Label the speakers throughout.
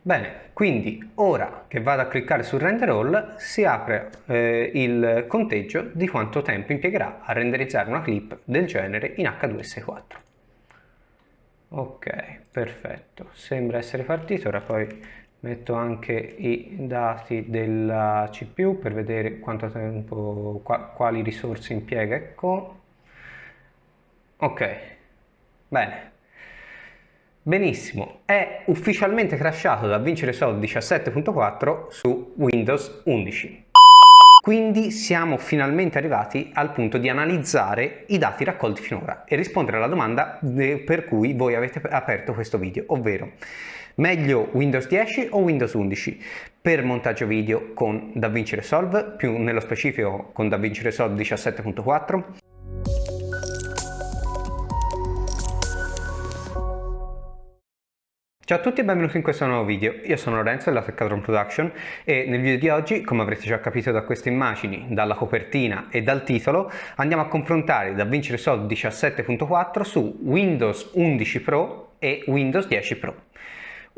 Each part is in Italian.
Speaker 1: Bene, quindi ora che vado a cliccare su Render All si apre il conteggio di quanto tempo impiegherà a renderizzare una clip del genere in H264. Ok, perfetto, sembra essere partito. Ora poi metto anche i dati della CPU per vedere quanto tempo, quali risorse impiega. Ecco. Ok, bene. Benissimo, è ufficialmente crashato da DaVinci Resolve 17.4 su Windows 11. Quindi siamo finalmente arrivati al punto di analizzare i dati raccolti finora e rispondere alla domanda per cui voi avete aperto questo video, ovvero meglio Windows 10 o Windows 11 per montaggio video con DaVinci Resolve, più nello specifico con DaVinci Resolve 17.4. Ciao a tutti e benvenuti in questo nuovo video. Io sono Lorenzo della Teccatron Production e nel video di oggi, come avrete già capito da queste immagini, dalla copertina e dal titolo, andiamo a confrontare DaVinci Resolve 17.4 su Windows 11 Pro e Windows 10 Pro.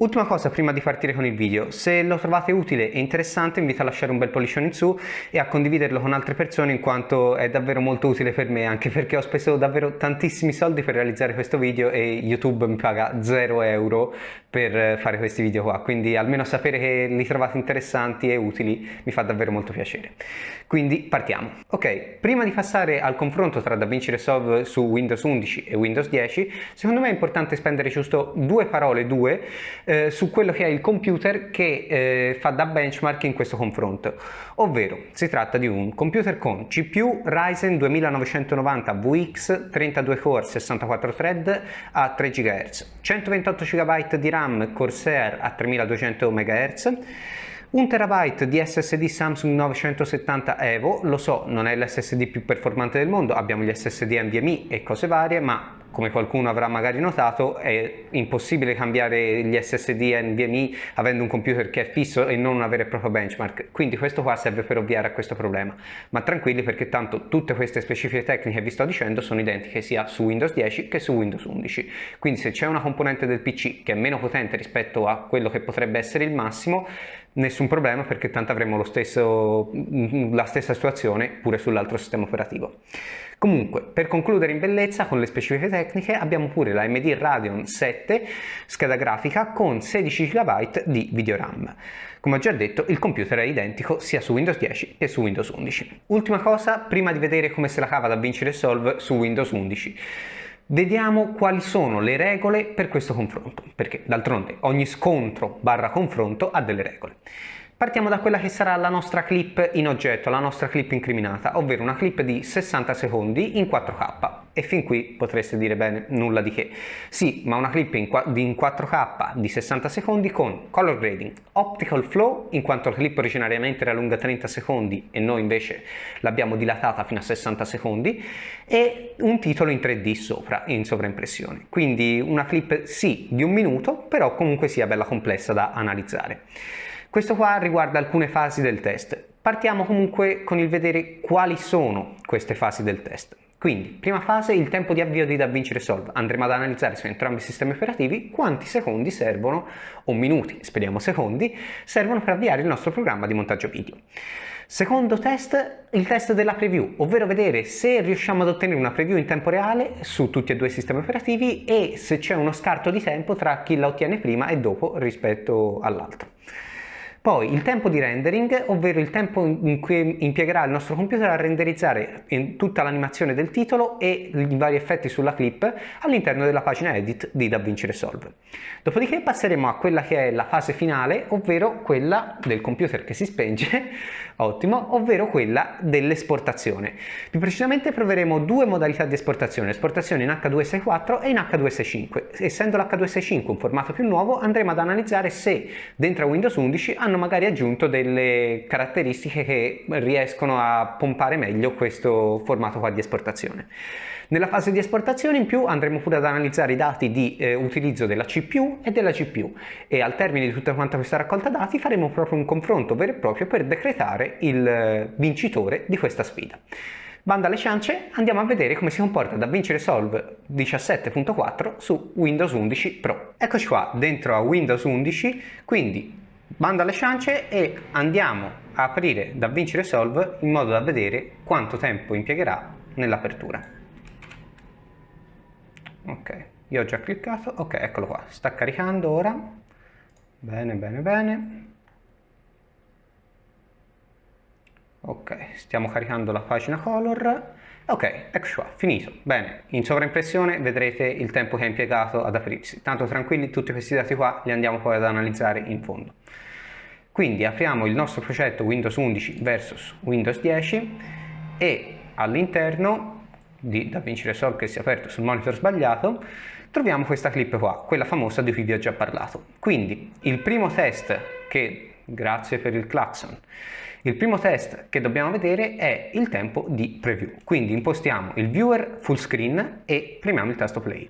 Speaker 1: Ultima cosa prima di partire con il video, se lo trovate utile e interessante invito a lasciare un bel pollicione in su e a condividerlo con altre persone, in quanto è davvero molto utile per me, anche perché ho speso davvero tantissimi soldi per realizzare questo video e YouTube mi paga 0 euro per fare questi video qua, quindi almeno sapere che li trovate interessanti e utili mi fa davvero molto piacere. Quindi partiamo. Ok, prima di passare al confronto tra DaVinci Resolve su Windows 11 e Windows 10, secondo me è importante spendere giusto due parole su quello che è il computer che fa da benchmark in questo confronto, ovvero si tratta di un computer con CPU Ryzen 2990 VX 32 core 64 thread a 3 GHz, 128 GB di RAM Corsair a 3200 MHz, 1 TB di SSD Samsung 970 EVO. Lo so, non è l'SSD più performante del mondo, abbiamo gli SSD NVMe e cose varie, ma come qualcuno avrà magari notato è impossibile cambiare gli SSD NVMe avendo un computer che è fisso e non una vera e propria benchmark, quindi questo qua serve per ovviare a questo problema. Ma tranquilli, perché tanto tutte queste specifiche tecniche che vi sto dicendo sono identiche sia su Windows 10 che su Windows 11, quindi se c'è una componente del PC che è meno potente rispetto a quello che potrebbe essere il massimo, nessun problema, perché tanto avremo la stessa situazione pure sull'altro sistema operativo. Comunque, per concludere in bellezza con le specifiche tecniche, abbiamo pure la AMD Radeon 7 scheda grafica con 16 GB di video RAM. Come ho già detto, il computer è identico sia su Windows 10 che su Windows 11. Ultima cosa, prima di vedere come se la cava DaVinci Resolve su Windows 11. Vediamo quali sono le regole per questo confronto, perché d'altronde ogni scontro barra confronto ha delle regole. Partiamo da quella che sarà la nostra clip in oggetto, la nostra clip incriminata, ovvero una clip di 60 secondi in 4K. E fin qui potreste dire bene, nulla di che. Sì, ma una clip in 4K di 60 secondi con color grading, optical flow, in quanto la clip originariamente era lunga 30 secondi e noi invece l'abbiamo dilatata fino a 60 secondi, e un titolo in 3D sopra, in sovraimpressione. Quindi una clip sì di 1 minuto, però comunque sia bella complessa da analizzare. Questo qua riguarda alcune fasi del test. Partiamo comunque con il vedere quali sono queste fasi del test. Quindi, prima fase, il tempo di avvio di DaVinci Resolve. Andremo ad analizzare su entrambi i sistemi operativi quanti secondi servono, o minuti, speriamo secondi, servono per avviare il nostro programma di montaggio video. Secondo test, il test della preview, ovvero vedere se riusciamo ad ottenere una preview in tempo reale su tutti e due i sistemi operativi e se c'è uno scarto di tempo tra chi la ottiene prima e dopo rispetto all'altro. Poi il tempo di rendering, ovvero il tempo in cui impiegherà il nostro computer a renderizzare tutta l'animazione del titolo e i vari effetti sulla clip all'interno della pagina edit di DaVinci Resolve. Dopodiché passeremo a quella che è la fase finale, ovvero quella del computer che si spenge, ottimo, ovvero quella dell'esportazione. Più precisamente proveremo due modalità di esportazione, esportazione in H264 e in H265. Essendo l'H265 un formato più nuovo, andremo ad analizzare se dentro a Windows 11 hanno magari aggiunto delle caratteristiche che riescono a pompare meglio questo formato qua di esportazione. Nella fase di esportazione in più andremo pure ad analizzare i dati di utilizzo della CPU e della GPU, e al termine di tutta quanta questa raccolta dati faremo proprio un confronto vero e proprio per decretare il vincitore di questa sfida. Banda alle ciance, andiamo a vedere come si comporta DaVinci Resolve 17.4 su Windows 11 Pro. Eccoci qua dentro a Windows 11, quindi banda alle ciance e andiamo a aprire DaVinci Resolve in modo da vedere quanto tempo impiegherà nell'apertura. Ok, io ho già cliccato, ok, eccolo qua, sta caricando ora. Bene, bene, bene. Ok, stiamo caricando la pagina color. Ok, eccoci qua, finito. Bene, in sovraimpressione vedrete il tempo che ha impiegato ad aprirsi. Tanto tranquilli, tutti questi dati qua li andiamo poi ad analizzare in fondo. Quindi apriamo il nostro progetto Windows 11 versus Windows 10 e all'interno di DaVinci Resolve che si è aperto sul monitor sbagliato troviamo questa clip qua, quella famosa di cui vi ho già parlato. Quindi il primo test che, grazie per il clacson, il primo test che dobbiamo vedere è il tempo di preview. Quindi impostiamo il viewer full screen e premiamo il tasto play.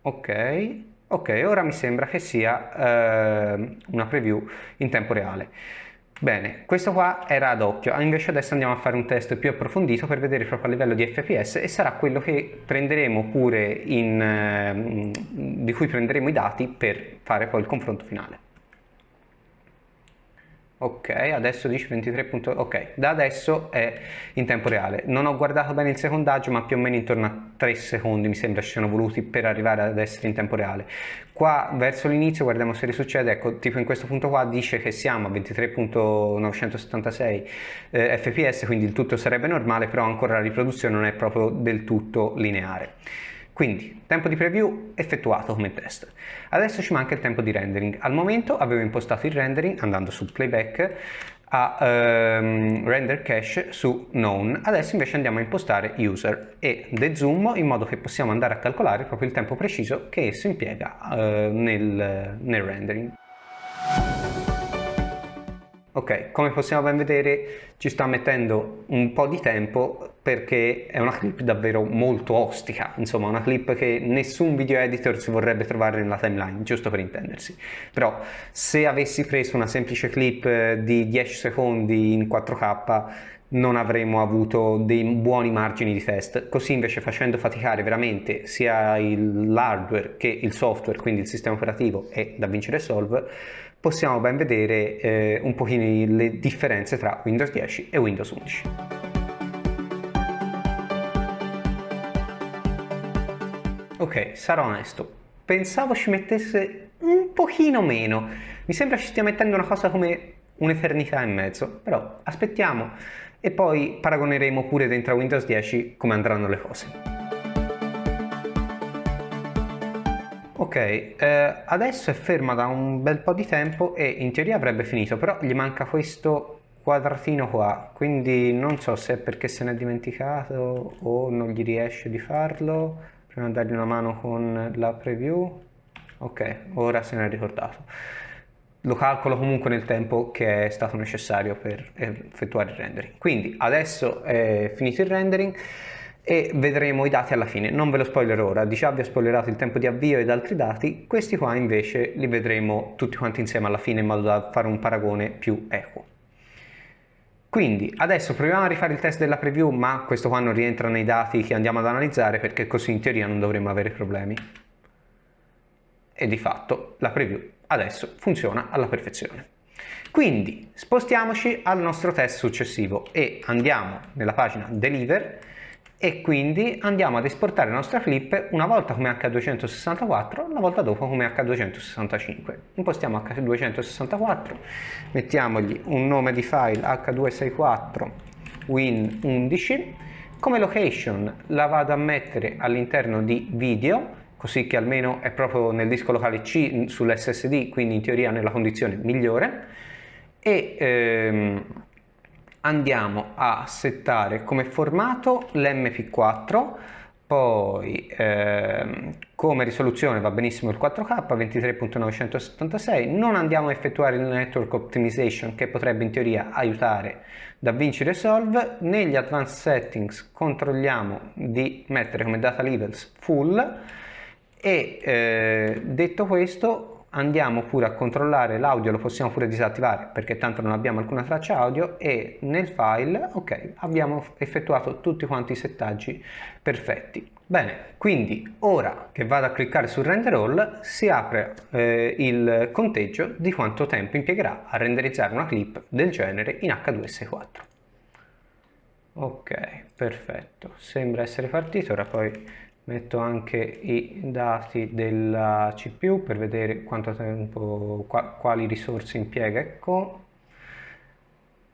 Speaker 1: Ok, ora mi sembra che sia una preview in tempo reale. Bene, questo qua era ad occhio, invece adesso andiamo a fare un test più approfondito per vedere proprio a livello di FPS e sarà quello che prenderemo pure di cui prenderemo i dati per fare poi il confronto finale. Ok, adesso dice 23. Ok, da adesso è in tempo reale. Non ho guardato bene il secondaggio, ma più o meno intorno a 3 secondi mi sembra ci siano voluti per arrivare ad essere in tempo reale. Qua verso l'inizio guardiamo se risuccede, ecco, tipo in questo punto qua dice che siamo a 23.976 fps, quindi il tutto sarebbe normale, però ancora la riproduzione non è proprio del tutto lineare. Quindi, tempo di preview effettuato come test. Adesso ci manca il tempo di rendering. Al momento avevo impostato il rendering andando su playback a render cache su known. Adesso invece andiamo a impostare user e dezoom in modo che possiamo andare a calcolare proprio il tempo preciso che esso impiega nel rendering. Ok, come possiamo ben vedere ci sta mettendo un po' di tempo perché è una clip davvero molto ostica, insomma una clip che nessun video editor si vorrebbe trovare nella timeline, giusto per intendersi. Però se avessi preso una semplice clip di 10 secondi in 4K non avremmo avuto dei buoni margini di test, così invece facendo faticare veramente sia l'hardware che il software, quindi il sistema operativo e DaVinci Resolve, possiamo ben vedere un pochino le differenze tra Windows 10 e Windows 11. Ok, sarò onesto, pensavo ci mettesse un pochino meno, mi sembra ci stia mettendo una cosa come un'eternità e mezzo, però aspettiamo e poi paragoneremo pure dentro a Windows 10 come andranno le cose. Ok, adesso è ferma da un bel po' di tempo e in teoria avrebbe finito, però gli manca questo quadratino qua, quindi non so se è perché se n'è dimenticato o non gli riesce di farlo. Prima di dargli una mano con la preview. Ok, ora se n'è ricordato. Lo calcolo comunque nel tempo che è stato necessario per effettuare il rendering. Quindi adesso è finito il rendering e vedremo i dati alla fine. Non ve lo spoilerò ora, già vi ho spoilerato il tempo di avvio ed altri dati, questi qua invece li vedremo tutti quanti insieme alla fine in modo da fare un paragone più equo. Quindi adesso proviamo a rifare il test della preview, ma questo qua non rientra nei dati che andiamo ad analizzare perché così in teoria non dovremmo avere problemi. E di fatto la preview adesso funziona alla perfezione. Quindi spostiamoci al nostro test successivo e andiamo nella pagina Deliver e quindi andiamo ad esportare la nostra clip una volta come H264, una volta dopo come H265. Impostiamo H264, mettiamogli un nome di file H264 Win11, come location la vado a mettere all'interno di video, così che almeno è proprio nel disco locale C sull'SSD, quindi in teoria nella condizione migliore, e andiamo a settare come formato l'MP4, poi come risoluzione va benissimo il 4K 23.976, non andiamo a effettuare il network optimization che potrebbe in teoria aiutare DaVinci Resolve. Negli advanced settings controlliamo di mettere come data levels full e detto questo andiamo pure a controllare l'audio, lo possiamo pure disattivare perché tanto non abbiamo alcuna traccia audio, e nel file, ok, abbiamo effettuato tutti quanti i settaggi perfetti. Bene, quindi ora che vado a cliccare su Render All si apre il conteggio di quanto tempo impiegherà a renderizzare una clip del genere in H264. Ok, perfetto, sembra essere partito. Ora poi metto anche i dati della CPU per vedere quanto tempo, quali risorse impiega. Ecco,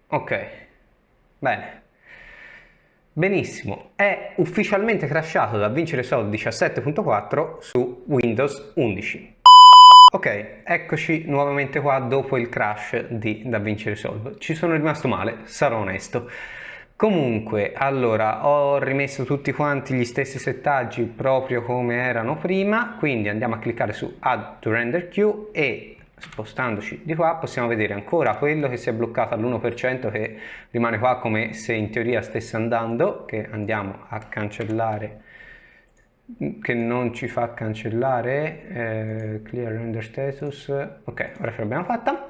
Speaker 1: ok, bene. Benissimo, è ufficialmente crashato DaVinci Resolve 17.4 su Windows 11. Ok, eccoci nuovamente qua dopo il crash di DaVinci Resolve. Ci sono rimasto male, sarò onesto. Comunque, allora, ho rimesso tutti quanti gli stessi settaggi proprio come erano prima, quindi andiamo a cliccare su Add to Render Queue e spostandoci di qua possiamo vedere ancora quello che si è bloccato all'1% che rimane qua come se in teoria stesse andando, che andiamo a cancellare, che non ci fa cancellare, clear render status, ok, ora ce l'abbiamo fatta,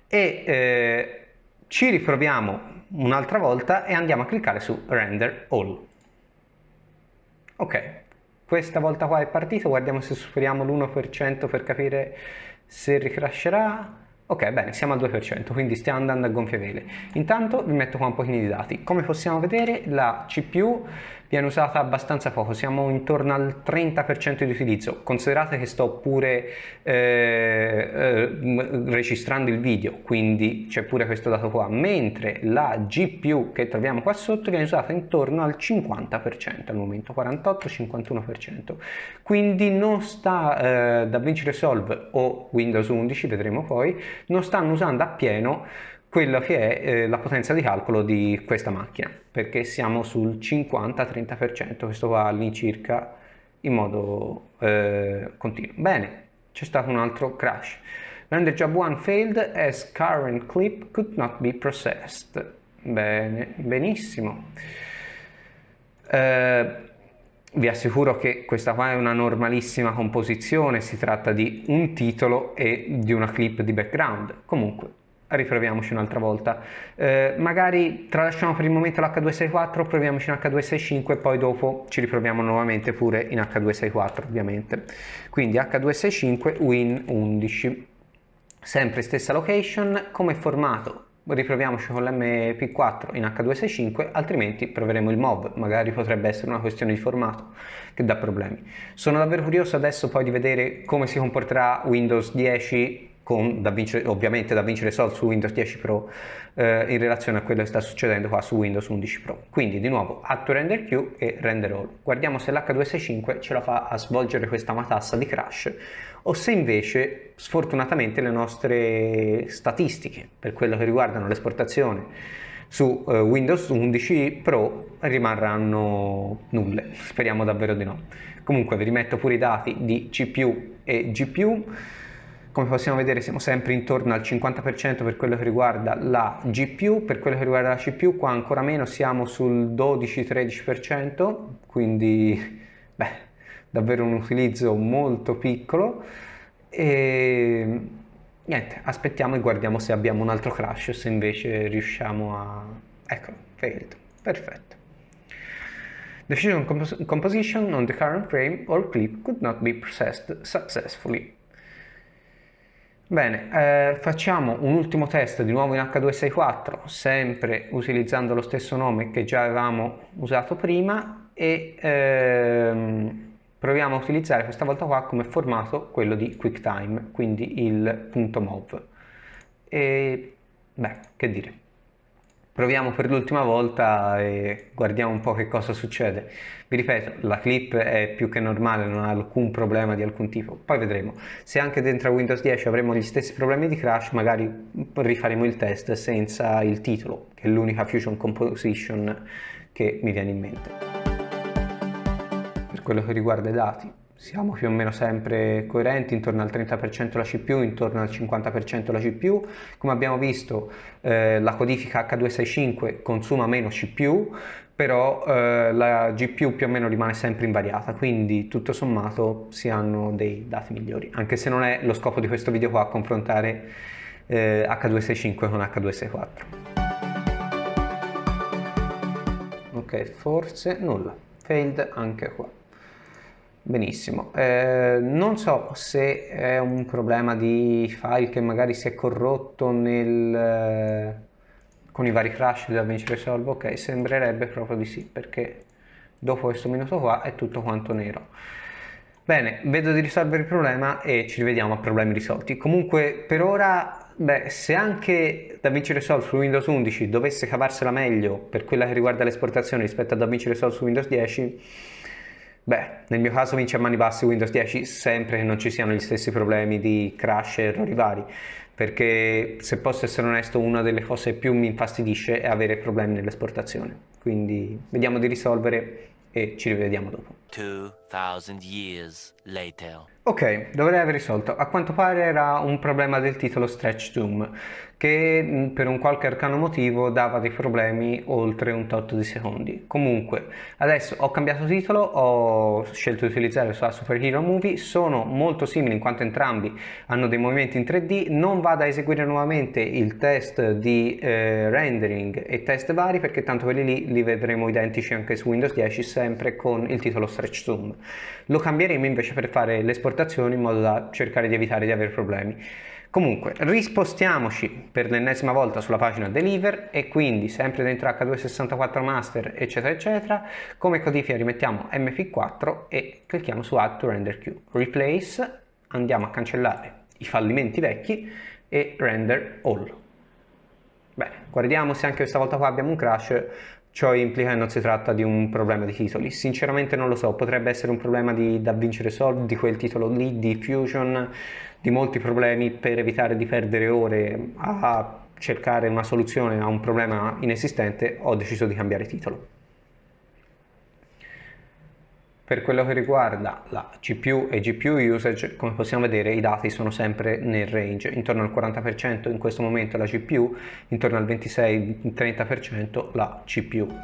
Speaker 1: e ci riproviamo un'altra volta e andiamo a cliccare su Render All. Ok, questa volta qua è partito, guardiamo se superiamo l'1% per capire se ricrasherà. Ok, bene, siamo al 2%, quindi stiamo andando a gonfie vele. Intanto vi metto qua un pochino di dati. Come possiamo vedere, la CPU viene usata abbastanza poco, siamo intorno al 30% di utilizzo. Considerate che sto pure registrando il video, quindi c'è pure questo dato qua, mentre la GPU che troviamo qua sotto viene usata intorno al 50%, al momento 48-51%. Quindi non sta DaVinci Resolve o Windows 11, vedremo poi, non stanno usando appieno quello che è la potenza di calcolo di questa macchina, perché siamo sul 50-30%, questo qua all'incirca in modo continuo. Bene, c'è stato un altro crash. Render job 1 failed as current clip could not be processed. Bene, benissimo. Vi assicuro che questa qua è una normalissima composizione, si tratta di un titolo e di una clip di background. Comunque, riproviamoci un'altra volta. Magari tralasciamo per il momento l'H264, proviamoci in H265 e poi dopo ci riproviamo nuovamente pure in H264 ovviamente. Quindi H265 Win 11, sempre stessa location, come formato riproviamoci con l'MP4 in H265, altrimenti proveremo il MOV, magari potrebbe essere una questione di formato che dà problemi. Sono davvero curioso adesso poi di vedere come si comporterà Windows 10 con ovviamente DaVinci Resolve su Windows 10 Pro in relazione a quello che sta succedendo qua su Windows 11 Pro. Quindi di nuovo Add to Render Queue e Render All. Guardiamo se l'H265 ce la fa a svolgere questa matassa di crash o se invece sfortunatamente le nostre statistiche per quello che riguardano l'esportazione su Windows 11 Pro rimarranno nulle. Speriamo davvero di no. Comunque vi rimetto pure i dati di CPU e GPU. Come possiamo vedere siamo sempre intorno al 50% per quello che riguarda la GPU, per quello che riguarda la CPU qua ancora meno, siamo sul 12-13%, quindi beh, davvero un utilizzo molto piccolo. E niente, aspettiamo e guardiamo se abbiamo un altro crash o se invece riusciamo a... Eccolo, failed, perfetto. The fusion composition on the current frame or clip could not be processed successfully. Bene, facciamo un ultimo test di nuovo in H264, sempre utilizzando lo stesso nome che già avevamo usato prima e proviamo a utilizzare questa volta qua come formato quello di QuickTime, quindi il .mov. E beh, che dire. Proviamo per l'ultima volta e guardiamo un po' che cosa succede. Vi ripeto, la clip è più che normale, non ha alcun problema di alcun tipo. Poi vedremo. Se anche dentro Windows 10 avremo gli stessi problemi di crash, magari rifaremo il test senza il titolo, che è l'unica Fusion Composition che mi viene in mente. Per quello che riguarda i dati, siamo più o meno sempre coerenti, intorno al 30% la CPU, intorno al 50% la GPU. Come abbiamo visto, la codifica H265 consuma meno CPU, però la GPU più o meno rimane sempre invariata, quindi tutto sommato si hanno dei dati migliori, anche se non è lo scopo di questo video qua confrontare H265 con H264. Ok, forse nulla, failed anche qua. Benissimo, non so se è un problema di file che magari si è corrotto con i vari crash di DaVinci Resolve. Ok, sembrerebbe proprio di sì, perché dopo questo minuto qua è tutto quanto nero. Bene, vedo di risolvere il problema e ci rivediamo a problemi risolti. Comunque per ora, se anche DaVinci Resolve su Windows 11 dovesse cavarsela meglio per quella che riguarda l'esportazione rispetto a DaVinci Resolve su Windows 10, nel mio caso vince a mani basse Windows 10, sempre che non ci siano gli stessi problemi di crash e errori vari, perché se posso essere onesto, una delle cose più mi infastidisce è avere problemi nell'esportazione. Quindi vediamo di risolvere e ci rivediamo dopo.
Speaker 2: 2000 years later.
Speaker 1: Ok, dovrei aver risolto. A quanto pare era un problema del titolo Stretch Zoom, che per un qualche arcano motivo dava dei problemi oltre un tot di secondi. Comunque, adesso ho cambiato titolo, ho scelto di utilizzare la Super Hero Movie, sono molto simili in quanto entrambi hanno dei movimenti in 3D, non vado a eseguire nuovamente il test di rendering e test vari, perché tanto quelli lì li vedremo identici anche su Windows 10, sempre con il titolo Stretch Zoom. Lo cambieremo invece per fare l'esportazione in modo da cercare di evitare di avere problemi. Comunque, rispostiamoci per l'ennesima volta sulla pagina Deliver e quindi sempre dentro H264 Master eccetera eccetera, come codifica rimettiamo MP4 e clicchiamo su Add to Render Queue. Replace, andiamo a cancellare i fallimenti vecchi e Render All. Bene, guardiamo se anche questa volta qua abbiamo un crash. Ciò implica che non si tratta di un problema di titoli. Sinceramente non lo so, potrebbe essere un problema di DaVinci Resolve, di quel titolo lì, di Fusion, di molti problemi. Per evitare di perdere ore a cercare una soluzione a un problema inesistente, ho deciso di cambiare titolo. Per quello che riguarda la CPU e GPU usage, come possiamo vedere i dati sono sempre nel range, intorno al 40% in questo momento la GPU, intorno al 26-30% la CPU.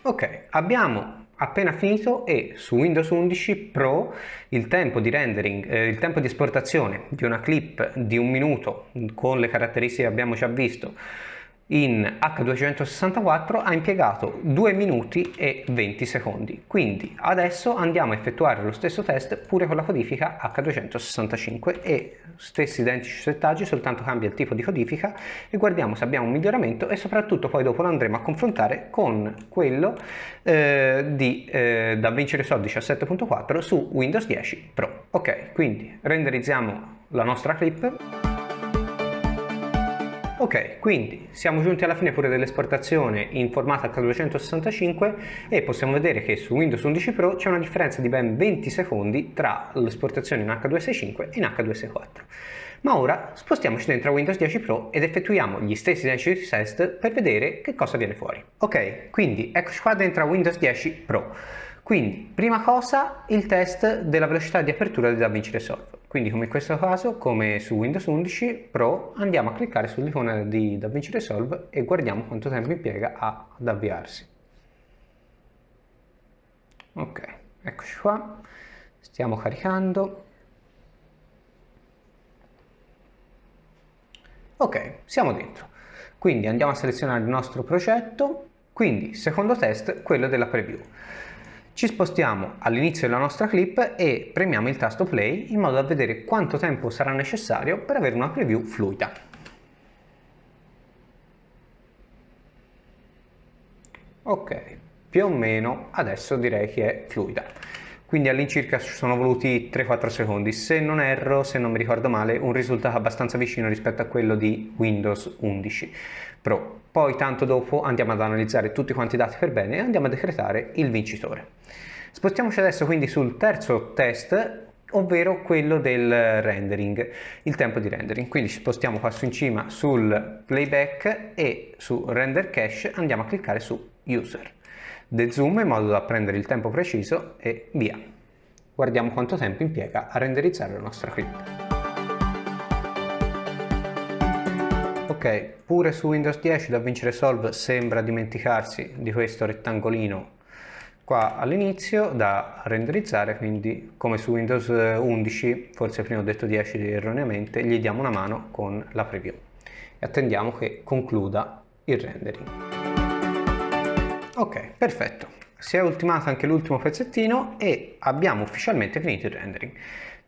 Speaker 1: Ok, abbiamo appena finito e su Windows 11 Pro il tempo di rendering, il tempo di esportazione di una clip di 1 minuto con le caratteristiche che abbiamo già visto in H264 ha impiegato 2 minuti e 20 secondi. Quindi adesso andiamo a effettuare lo stesso test pure con la codifica H265 e stessi identici settaggi, soltanto cambia il tipo di codifica e guardiamo se abbiamo un miglioramento e soprattutto poi dopo lo andremo a confrontare con quello di DaVinci Resolve 17.4 su Windows 10 Pro. Ok, quindi renderizziamo la nostra clip. Ok, quindi siamo giunti alla fine pure dell'esportazione in formato H265 e possiamo vedere che su Windows 11 Pro c'è una differenza di ben 20 secondi tra l'esportazione in H265 e in H264. Ma ora spostiamoci dentro a Windows 10 Pro ed effettuiamo gli stessi identici test per vedere che cosa viene fuori. Ok, quindi eccoci qua dentro a Windows 10 Pro. Quindi, prima cosa, il test della velocità di apertura di DaVinci Resolve. Quindi, come in questo caso, come su Windows 11 Pro, andiamo a cliccare sull'icona di DaVinci Resolve e guardiamo quanto tempo impiega ad avviarsi. Ok, eccoci qua, stiamo caricando. Ok, siamo dentro. Quindi andiamo a selezionare il nostro progetto. Quindi, secondo test, quello della preview. Ci spostiamo all'inizio della nostra clip e premiamo il tasto play in modo da vedere quanto tempo sarà necessario per avere una preview fluida. Ok, più o meno adesso direi che è fluida. Quindi all'incirca ci sono voluti 3-4 secondi, se non erro, se non mi ricordo male, un risultato abbastanza vicino rispetto a quello di Windows 11 Pro. Poi tanto dopo andiamo ad analizzare tutti quanti i dati per bene e andiamo a decretare il vincitore. Spostiamoci adesso quindi sul terzo test, ovvero quello del rendering, il tempo di rendering. Quindi ci spostiamo qua su in cima sul playback e su render cache andiamo a cliccare su user. Dezoom in modo da prendere il tempo preciso e via. Guardiamo quanto tempo impiega a renderizzare la nostra clip. Ok, pure su Windows 10 DaVinci Resolve sembra dimenticarsi di questo rettangolino qua all'inizio da renderizzare, quindi come su Windows 11, forse prima ho detto 10 erroneamente, gli diamo una mano con la preview e attendiamo che concluda il rendering. Ok, perfetto, si è ultimato anche l'ultimo pezzettino e abbiamo ufficialmente finito il rendering.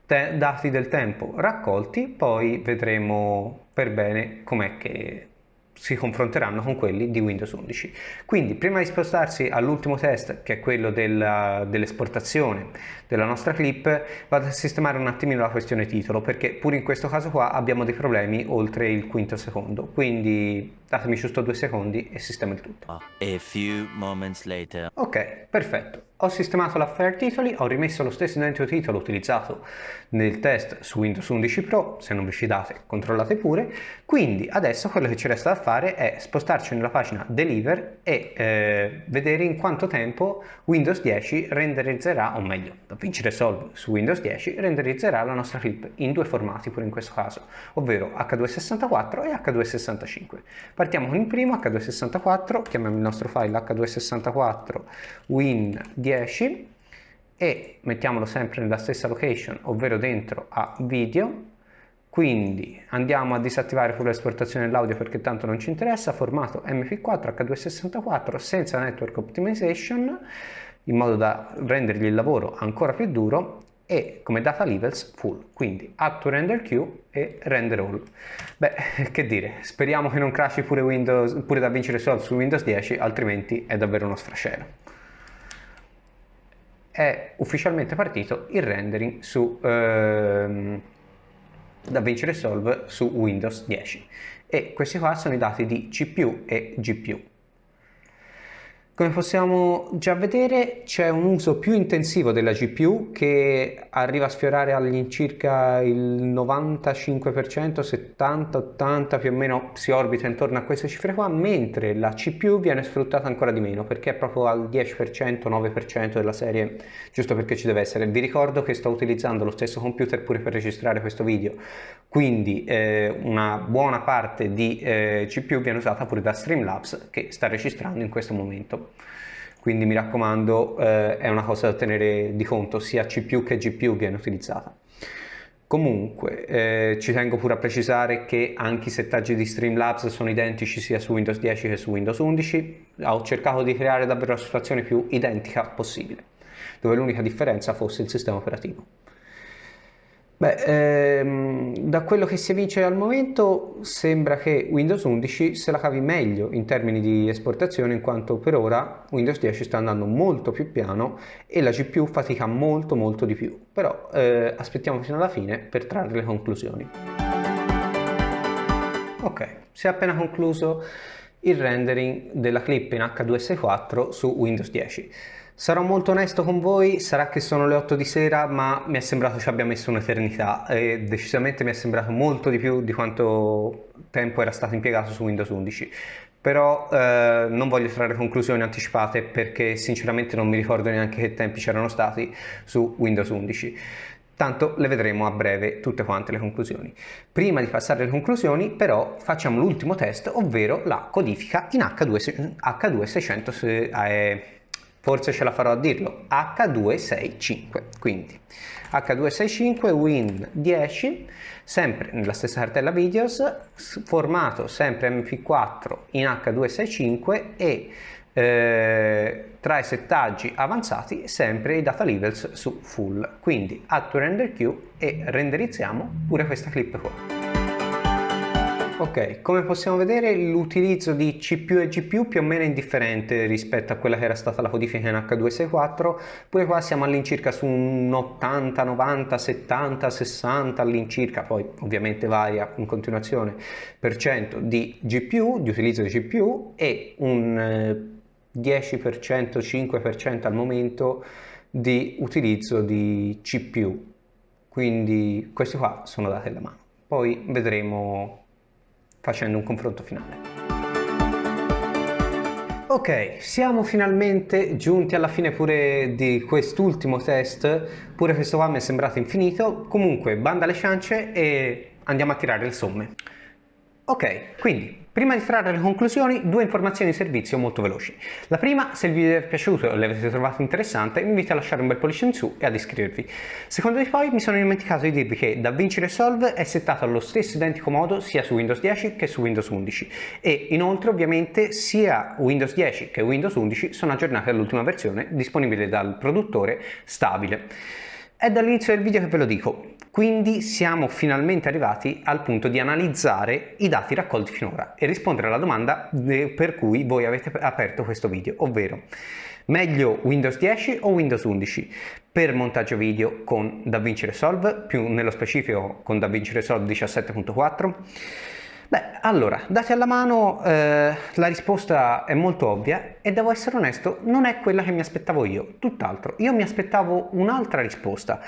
Speaker 1: Dati del tempo raccolti, poi vedremo per bene com'è che si confronteranno con quelli di Windows 11. Quindi prima di spostarsi all'ultimo test, che è quello dell'esportazione della nostra clip, vado a sistemare un attimino la questione titolo, perché pure in questo caso qua abbiamo dei problemi oltre il quinto secondo, quindi datemi giusto 2 secondi e sistemo il tutto.
Speaker 2: A few moments later.
Speaker 1: Ok, perfetto. Ho sistemato l'affaire titoli, ho rimesso lo stesso identico titolo utilizzato nel test su Windows 11 Pro, se non vi fidate controllate pure, quindi adesso quello che ci resta da fare è spostarci nella pagina Deliver e vedere in quanto tempo Windows 10 renderizzerà, o meglio, DaVinci Resolve su Windows 10 renderizzerà la nostra clip in 2 formati pure in questo caso, ovvero H264 e H265. Partiamo con il primo, H264, chiamiamo il nostro file H264 Win 10 e mettiamolo sempre nella stessa location, ovvero dentro a video. Quindi andiamo a disattivare pure l'esportazione dell'audio perché tanto non ci interessa, formato MP4 H264 senza network optimization, in modo da rendergli il lavoro ancora più duro, e come data levels full, quindi add to render queue e render all. Beh, che dire, speriamo che non crashi pure DaVinci Resolve su Windows 10, altrimenti è davvero uno sfrascello. È ufficialmente partito il rendering su DaVinci Resolve su Windows 10 e questi qua sono i dati di CPU e GPU. Come possiamo già vedere c'è un uso più intensivo della GPU che arriva a sfiorare all'incirca il 95%, 70-80 più o meno, si orbita intorno a queste cifre qua, mentre la CPU viene sfruttata ancora di meno perché è proprio al 10%, 9% della serie, giusto perché ci deve essere. Vi ricordo che sto utilizzando lo stesso computer pure per registrare questo video, quindi una buona parte di CPU viene usata pure da Streamlabs che sta registrando in questo momento. Quindi mi raccomando, è una cosa da tenere di conto, sia CPU che GPU viene utilizzata. Comunque ci tengo pure a precisare che anche i settaggi di Streamlabs sono identici sia su Windows 10 che su Windows 11. Ho cercato di creare davvero la situazione più identica possibile, dove l'unica differenza fosse il sistema operativo. Beh, da quello che si evince al momento sembra che Windows 11 se la cavi meglio in termini di esportazione, in quanto per ora Windows 10 sta andando molto più piano e la GPU fatica molto di più, però aspettiamo fino alla fine per trarre le conclusioni. Ok, si è appena concluso il rendering della clip in H264 su Windows 10. Sarò molto onesto con voi, sarà che sono le 8 di sera, ma mi è sembrato ci abbia messo un'eternità e decisamente mi è sembrato molto di più di quanto tempo era stato impiegato su Windows 11. Però non voglio trarre conclusioni anticipate perché sinceramente non mi ricordo neanche che tempi c'erano stati su Windows 11. Tanto le vedremo a breve tutte quante le conclusioni. Prima di passare alle conclusioni però facciamo l'ultimo test, ovvero la codifica in H265. Forse ce la farò a dirlo, H265, quindi H265 Win 10, sempre nella stessa cartella videos, formato sempre MP4 in H265 e tra i settaggi avanzati sempre i data levels su full, quindi add to render queue e renderizziamo pure questa clip qua. Ok, come possiamo vedere l'utilizzo di CPU e GPU più o meno è indifferente rispetto a quella che era stata la codifica in H264, pure qua siamo all'incirca su un 80, 90, 70, 60 all'incirca, poi ovviamente varia in continuazione, per cento di GPU, di utilizzo di GPU e un 10%, 5% al momento di utilizzo di CPU, quindi questi qua sono dati alla mano, poi vedremo facendo un confronto finale. Ok, siamo finalmente giunti alla fine pure di quest'ultimo test, pure questo qua mi è sembrato infinito. Comunque, banda alle ciance e andiamo a tirare le somme. Ok, quindi prima di trarre le conclusioni, due informazioni di servizio molto veloci. La prima, se il video vi è piaciuto e l'avete trovato interessante, vi invito a lasciare un bel pollice in su e ad iscrivervi. Secondo di poi, mi sono dimenticato di dirvi che DaVinci Resolve è settato allo stesso identico modo sia su Windows 10 che su Windows 11 e inoltre ovviamente sia Windows 10 che Windows 11 sono aggiornati all'ultima versione disponibile dal produttore stabile. È dall'inizio del video che ve lo dico, quindi siamo finalmente arrivati al punto di analizzare i dati raccolti finora e rispondere alla domanda per cui voi avete aperto questo video, ovvero meglio Windows 10 o Windows 11 per montaggio video con DaVinci Resolve, più nello specifico con DaVinci Resolve 17.4? Beh, allora, dati alla mano, la risposta è molto ovvia e devo essere onesto, non è quella che mi aspettavo io, tutt'altro. Io mi aspettavo un'altra risposta,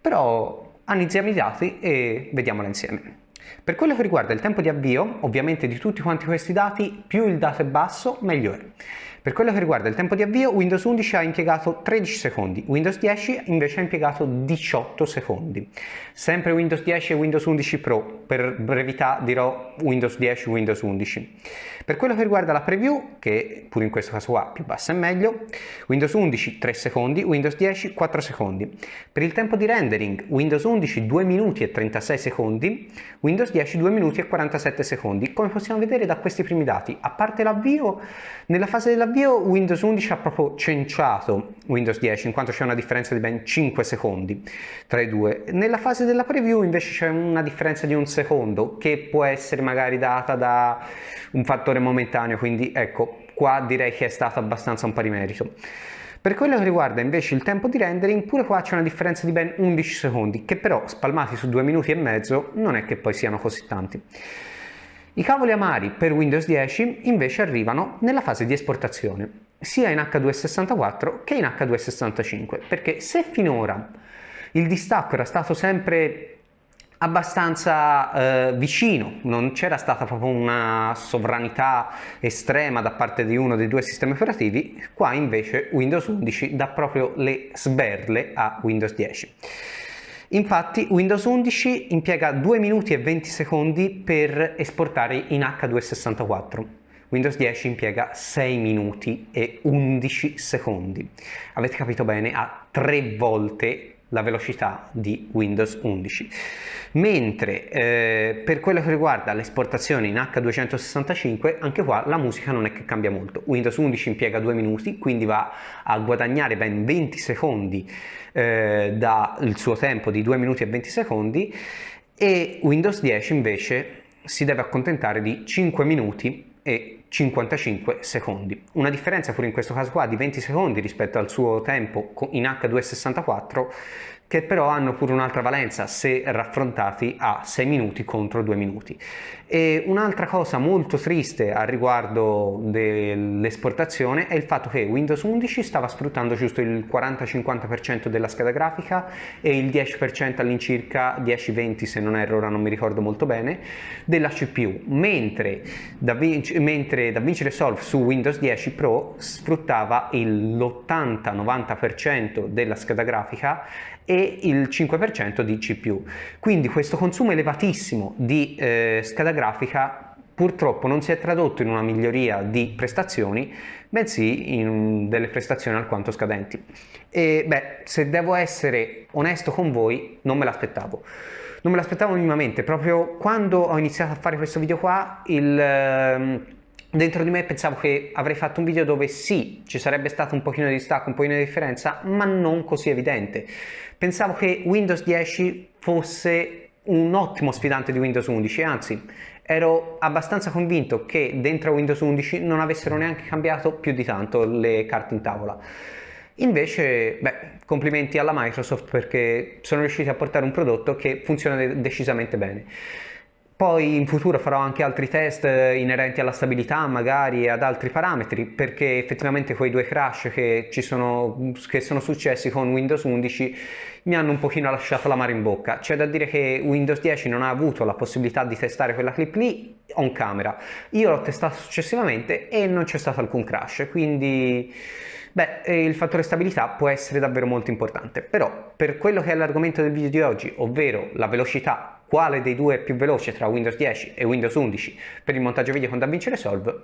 Speaker 1: però analizziamo i dati e vediamola insieme. Per quello che riguarda il tempo di avvio, ovviamente di tutti quanti questi dati, più il dato è basso, meglio è. Per quello che riguarda il tempo di avvio, Windows 11 ha impiegato 13 secondi, Windows 10 invece ha impiegato 18 secondi. Sempre Windows 10 e Windows 11 Pro, per brevità dirò Windows 10 e Windows 11. Per quello che riguarda la preview, che pure in questo caso qua più bassa è meglio, Windows 11 3 secondi, Windows 10 4 secondi. Per il tempo di rendering, Windows 11 2 minuti e 36 secondi, Windows 10 2 minuti e 47 secondi. Come possiamo vedere da questi primi dati, a parte l'avvio, nella fase dell'avvio Windows 11 ha proprio cenciato Windows 10 in quanto c'è una differenza di ben 5 secondi tra i due. Nella fase della preview invece c'è una differenza di un secondo che può essere magari data da un fattore momentaneo, quindi ecco, qua direi che è stato abbastanza un pari merito. Per quello che riguarda invece il tempo di rendering, pure qua c'è una differenza di ben 11 secondi, che però spalmati su 2 minuti e mezzo non è che poi siano così tanti. I cavoli amari per Windows 10 invece arrivano nella fase di esportazione, sia in H264 che in H265, perché se finora il distacco era stato sempre abbastanza vicino, non c'era stata proprio una sovranità estrema da parte di uno dei due sistemi operativi, qua invece Windows 11 dà proprio le sberle a Windows 10. Infatti Windows 11 impiega 2 minuti e 20 secondi per esportare in H264. Windows 10 impiega 6 minuti e 11 secondi. Avete capito bene, ha 3 volte la velocità di Windows 11. Mentre per quello che riguarda l'esportazione in H265, anche qua la musica non è che cambia molto. Windows 11 impiega 2 minuti, quindi va a guadagnare ben 20 secondi dal suo tempo di 2 minuti e 20 secondi e Windows 10 invece si deve accontentare di 5 minuti e 55 secondi. Una differenza pure in questo caso qua di 20 secondi rispetto al suo tempo in H264, che però hanno pure un'altra valenza se raffrontati a 6 minuti contro 2 minuti. E un'altra cosa molto triste al riguardo dell'esportazione è il fatto che Windows 11 stava sfruttando giusto il 40-50% della scheda grafica e il 10% all'incirca, 10-20 se non erro, ora non mi ricordo molto bene, della CPU, mentre DaVinci Resolve su Windows 10 Pro sfruttava l'80-90% della scheda grafica e il 5% di CPU. Quindi questo consumo elevatissimo di scheda grafica purtroppo non si è tradotto in una miglioria di prestazioni, bensì in delle prestazioni alquanto scadenti. E beh, se devo essere onesto con voi, non me l'aspettavo. Non me l'aspettavo minimamente, proprio quando ho iniziato a fare questo video qua, dentro di me pensavo che avrei fatto un video dove sì, ci sarebbe stato un pochino di distacco, un pochino di differenza, ma non così evidente. Pensavo che Windows 10 fosse un ottimo sfidante di Windows 11, anzi, ero abbastanza convinto che dentro Windows 11 non avessero neanche cambiato più di tanto le carte in tavola. Invece, beh, complimenti alla Microsoft perché sono riusciti a portare un prodotto che funziona decisamente bene. Poi in futuro farò anche altri test inerenti alla stabilità magari e ad altri parametri, perché effettivamente quei due crash che sono successi con Windows 11 mi hanno un pochino lasciato l'amaro in bocca. C'è da dire che Windows 10 non ha avuto la possibilità di testare quella clip lì on camera. Io l'ho testato successivamente e non c'è stato alcun crash, quindi il fattore stabilità può essere davvero molto importante. Però per quello che è l'argomento del video di oggi, ovvero la velocità, quale dei due è più veloce tra Windows 10 e Windows 11 per il montaggio video con DaVinci Resolve,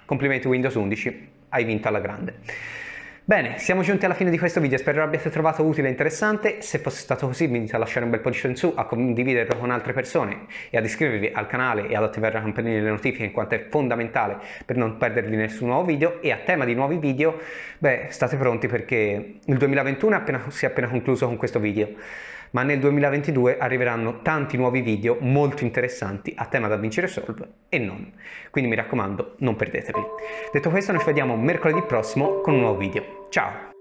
Speaker 1: complimenti Windows 11, hai vinto alla grande. Bene, siamo giunti alla fine di questo video, spero l'abbiate trovato utile e interessante. Se fosse stato così vi invito a lasciare un bel pollice in su, a condividerlo con altre persone e ad iscrivervi al canale e ad attivare la campanella delle notifiche, in quanto è fondamentale per non perdervi nessun nuovo video. E a tema di nuovi video, state pronti perché il 2021 si è appena concluso con questo video, ma nel 2022 arriveranno tanti nuovi video molto interessanti a tema DaVinci Resolve e non. Quindi mi raccomando, non perdeteli. Detto questo, noi ci vediamo mercoledì prossimo con un nuovo video. Ciao!